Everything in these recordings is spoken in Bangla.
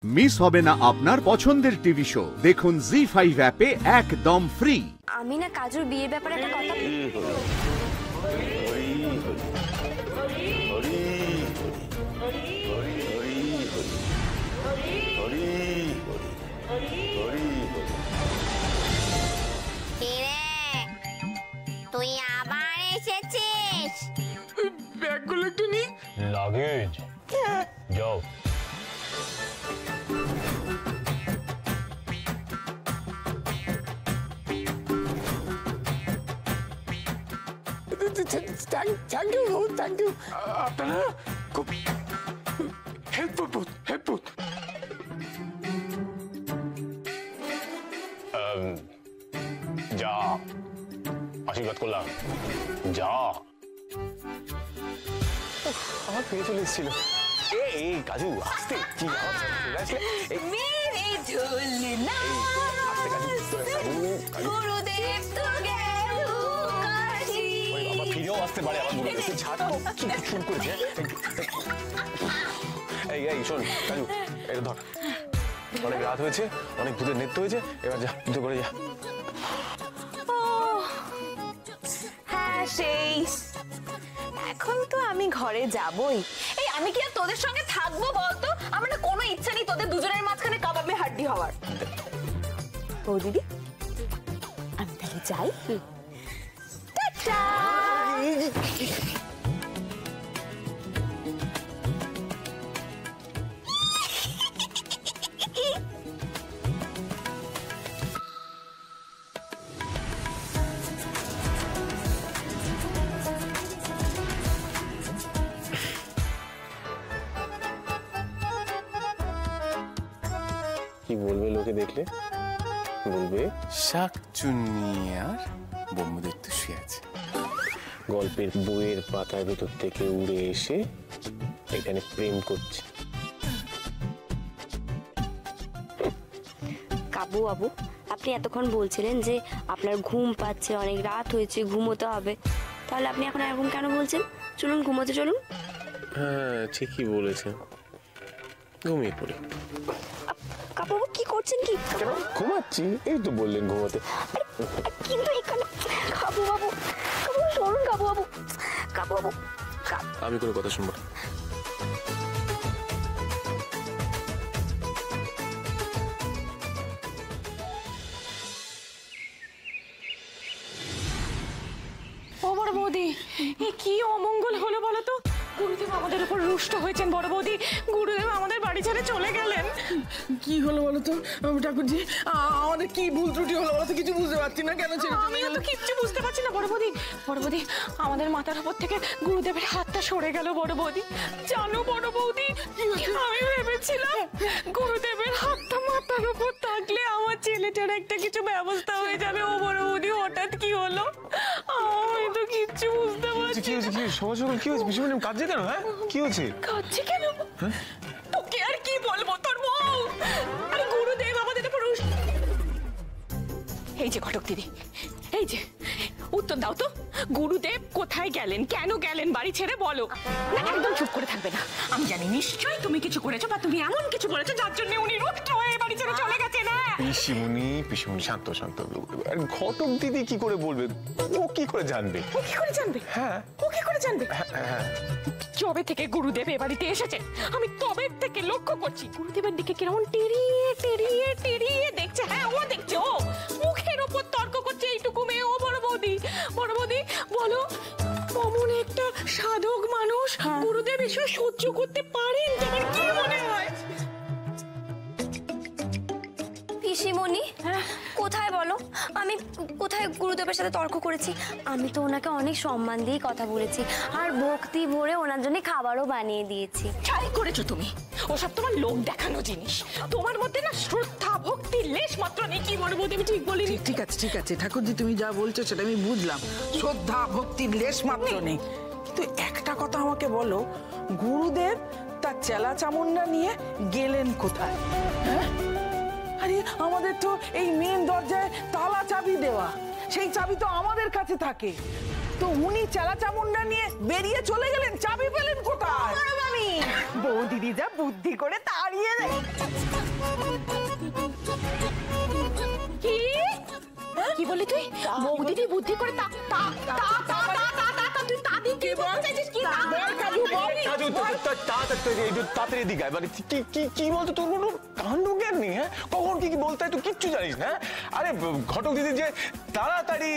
মিস হবে না আপনার পছন্দের টিভি শো। দেখুন জি5 অ্যাপে একদম ফ্রি। আমি না কাজুর বিয়ের ব্যাপারে একটা কথা তুই আবার এসেছিস? ব্যাগগুলো একটু নি। লাগেজ যাও। Thank you. আপনারা খুব হেল্পফুল। যা আশীর্বাদ করলাম, যা। আমার ফিরে চলে এসেছিল। এই কাজু আসতে কি ফিরেও আসতে পারে আবার ছাড় শুরু করেছে। এই শোন কাজু, এটা ধর, অনেক রাত হয়েছে, অনেক ভূতের নৃত্য হয়েছে, এবার যা পুজো করে যা। হ্যাঁ সেই এখন তো আমি ঘরে যাবই। এই আমি কি আর তোদের সঙ্গে থাকবো বলতো? আমার না কোনো ইচ্ছা নেই তোদের দুজনের মাঝখানে কাবাবে হাড্ডি হওয়ার। ও দিদি আমি তাহলে যাই। টাটা। কি বলবে লোকে দেখলে? বলবে শাকচুন্নি আর ব্রহ্মদৈত্য শুয়ে আছে। গল্পের বইয়ের পাতার ভেতর থেকে উড়ে এসে এখানে প্রেম করছে। কাবু বাবু আপনি এতক্ষণ বলছিলেন যে আপনার ঘুম পাচ্ছে, অনেক রাত হয়েছে, ঘুমোতে হবে, তাহলে আপনি এখন এরকম কেন বলছেন? চলুন ঘুমোতে চলুন। হ্যাঁ ঠিকই বলেছেন, ঘুমিয়ে পড়ি। কাবু বাবু কি করছেন? কি ঘুমাচ্ছি, এই তো বললেন ঘুমাতে। কিন্তু এখানে কাবু বাবু, কাবু শুনুন কাবু বাবু, কাবু বাবু আমি কোনো কথা শুনবো না। বড় বৌদি এ কি অমঙ্গল হলো বলো তো? গুরুদেব আমাদের উপর রুষ্ট হয়েছেন বড় বৌদি। গুরুদেব আমাদের বাড়ি ছেড়ে চলে গেলেন। কি হলো বলো তো ঠাকুরজি? আমাদের কি ভুল ত্রুটি হলো বলো তো? কিছু বুঝতে পারছি না, কেন ছেড়ে চলে আমিও তো কিচ্ছু বুঝতে পারছি না বড় বৌদি। বড় বৌদি আমাদের মাথার উপর থেকে গুরুদেবের হাতটা সরে গেল বড় বৌদি। জানো বড় বৌদি আমি ভেবেছিলাম গুরুদেবের হাতটা মাথার উপর থাকলে আমার ছেলেটার একটা কিছু ব্যবস্থা হয়ে যাবে। ও বড় বৌদি হঠাৎ কি হলো? আমি তো কিচ্ছু বুঝতে পারছি কি হয়েছে? কি হয়েছে? পিছনে কাঁদছে কেন? হ্যাঁ কি হয়েছে? কাঁদছে কেন? তোকে আর কি বলবো তোর বউ। আরে গুরুদেব আমাদের উপর এই যে ঘটক দিদি, এই যে উত্তর দাও তো, গুরুদেব কোথায় গেলেন, কেন গেলেন বাড়ি ছেড়ে বলো। না একদম চুপ করে থাকবে না। আমি জানি নিশ্চয়ই তুমি কিছু করেছো বা তুমি এমন কিছু করেছো যার জন্য উনি রুষ্ট হয়ে বাড়ি ছেড়ে চলে গেছে। না পিসিমণি শান্ত। ঘটক দিদি কি করে বলবে? ও কি করে জানবে? ও কি করে জানবে? হ্যাঁ ও কি করে জানবে? হ্যাঁ যবে থেকে গুরুদেব এ বাড়িতে এসেছে আমি তবে থেকে লক্ষ্য করছি গুরুদেবের দিকে কেমন টেরিয়ে দেখছে। হ্যাঁ ও দেখছে, ও মুখের উপর তর্ক করছে এইটুকু মেয়ে। ও বড় বৌদি বলো, অমন একটা সাধক মানুষ গুরুদেব এসে সহ্য করতে পারেন? তোমার কি মনে হয়? পিসিমণি কোথায় বলো? আমি কোথায় গুরুদেবের সাথে তর্ক করেছি? আমি তো ওনাকে অনেক সম্মান দিয়ে কথা বলেছি, আর ভক্তি ভরে ওনার জন্য খাবারও বানিয়ে দিয়েছি। ছাই করেছো তুমি, ওসব তোমার লোক দেখানো জিনিস। তোমার মধ্যে না শ্রদ্ধা ভক্তি লেশ মাত্র নেই। কি বলবো আমি ঠিক বলিনি? ঠিক আছে ঠাকুরজি, তুমি যা বলছো সেটা আমি বুঝলাম। শ্রদ্ধা ভক্তির লেশ মাত্র নেই, কিন্তু একটা কথা আমাকে বলো, গুরুদেব তার চেলা চামুন্ডা নিয়ে গেলেন কোথায়? হ্যাঁ আরে আমাদের তো এই মেন দরজায় তালা চাবি দেওয়া, সেই চাবি তো আমাদের কাছে থাকে। তো উনি চেলা চামুন্ডা নিয়ে বেরিয়ে চলে গেলেন, চাবি পেলেন কোথায়? আমি বৌদিদি যা বুদ্ধি করে তাড়িয়ে দেয়। কি কি বলি তুই? বৌদিদি বুদ্ধি করে তা তা তা তা তা তুই তাদি কি বলতে চাইছিস? কি তা বল কাজু বল। কাজু তাড়াতাড়ি এদিকে আয়। মানে কি বলতো, তোর কোনো কাণ্ড জ্ঞান নেই? হ্যাঁ, কখন কি বলতে হয় তুই কিচ্ছু জানিস না। আরে ঘটক দিদি যে তাড়াতাড়ি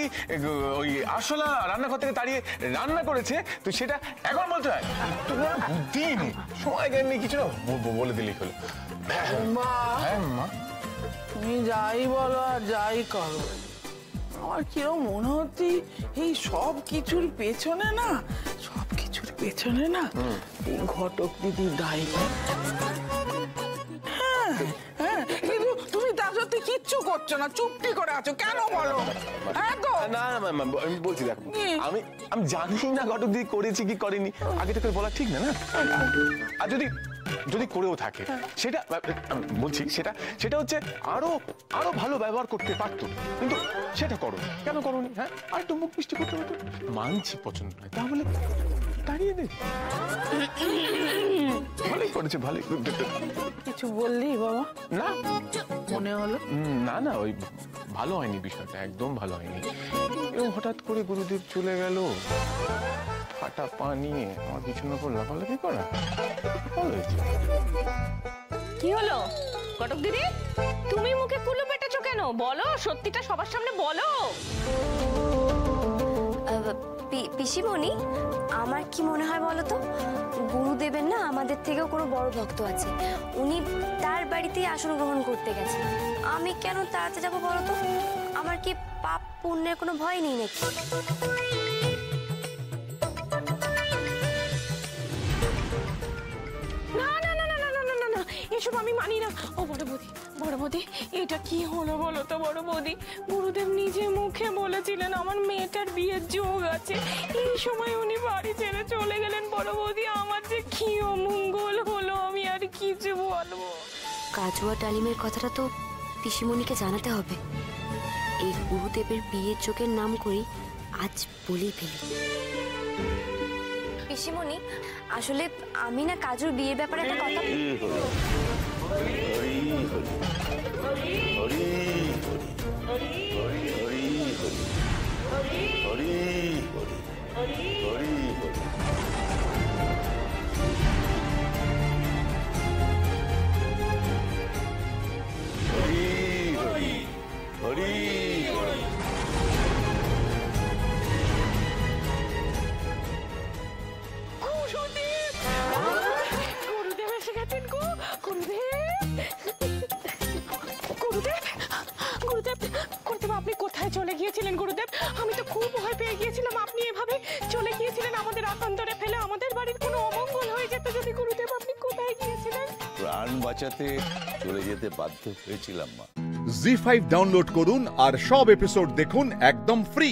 ওই আরশোলা রান্নাঘর থেকে তাড়িয়ে রান্না করেছে, তুই সেটা এখন বলতে হয়? তোর বুদ্ধি নেই, সময় জ্ঞান নেই, কিছু না বলে দিলেই হলো। হ্যাঁ মা, তুমি যাই বলো আর যাই করো, আমার কিরম মনে হচ্ছে এই সব কিছুর পেছনে না, এই ঘটক দিদি দায়ী। হ্যাঁ, কিন্তু তুমি তার সাথে কিচ্ছু করছো না, চুপটি করে আছো কেন বলো? হ্যাঁ তো না আমি বলছি, দেখো আমি জানি না ঘটক দিদি করেছি কি করেনি, আগে থেকে বলা ঠিক না। আর যদি করেও থাকে সেটা বলছি, সেটা হচ্ছে আরো ভালো ব্যবহার করতে পারতো, কিন্তু সেটা করো কেন করোনি? হ্যাঁ, আর একটু মুখ মিষ্টি করতে হতো। মানছি পছন্দ নয়, তাহলে তাড়িয়ে দে। ভালোই করেছে, ভালোই। কিছু বললি বাবা? না মনে হলো না ওই ভালো হয়নি, বিষয়টা একদম ভালো হয়নি। এবং হঠাৎ করে গুরুদেব চলে গেল, ফাটা পা নিয়ে আমার বিছানার উপর লাফালাফি করা। ভালো হয়েছে। কি হলো ঘটক দিদি? তুমি মুখে কুলু পেটেছো কেন? বলো, সত্যিটা সবার সামনে বলো। পিসিমণি, আমার কি মনে হয় বলো তো, গুরুদেবের না আমাদের থেকেও কোনো বড় ভক্ত আছে, উনি তার বাড়িতেই আসন গ্রহণ করতে গেছেন। আমি কেন তাড়াতে যাবো বলো তো? আমার কি পাপ পুণ্যের কোনো ভয় নেই নাকি? না, এসব আমি মানি না। ও বড় বৌদি, এটা কি হলো বলো তো বড় বৌদি? গুরুদেব নিজে মুখে বলেছিলেন আমার মেয়েটার বিয়ের যোগ আছে, এই সময় উনি বাড়ি ছেড়ে চলে গেলেন। বড় বৌদি, আমার যে কি অমঙ্গল হলো, আমি আর কিছু বলবো? কাজু আর ডালিমের কথাটা তো পিসিমণিকে জানাতে হবে। এই গুরুদেবের বিয়ের যোগের নাম করি আজ বলেই ফেলি। পিসিমণি, আসলে আমি না কাজুর বিয়ের ব্যাপারে একটা কথা গুরুদেব এসে গেছেন গো। গুরুদেব, আপনি কোথায় চলে গিয়েছিলেন গুরুদেব? আমি তো খুব ভয় পেয়ে গিয়েছিলাম, আপনি এভাবে চলে গিয়েছিলেন আমাদের আকান্তরে ফেলে। আমাদের বাড়ির কোনো অমঙ্গল হয়ে যেত যদি। গুরুদেব, আপনি কোথায় গিয়েছিলেন? প্রাণ বাঁচাতে চলে যেতে বাধ্য হয়েছিলাম মা। জি5 ডাউনলোড করুন আর সব এপিসোড দেখুন একদম ফ্রি।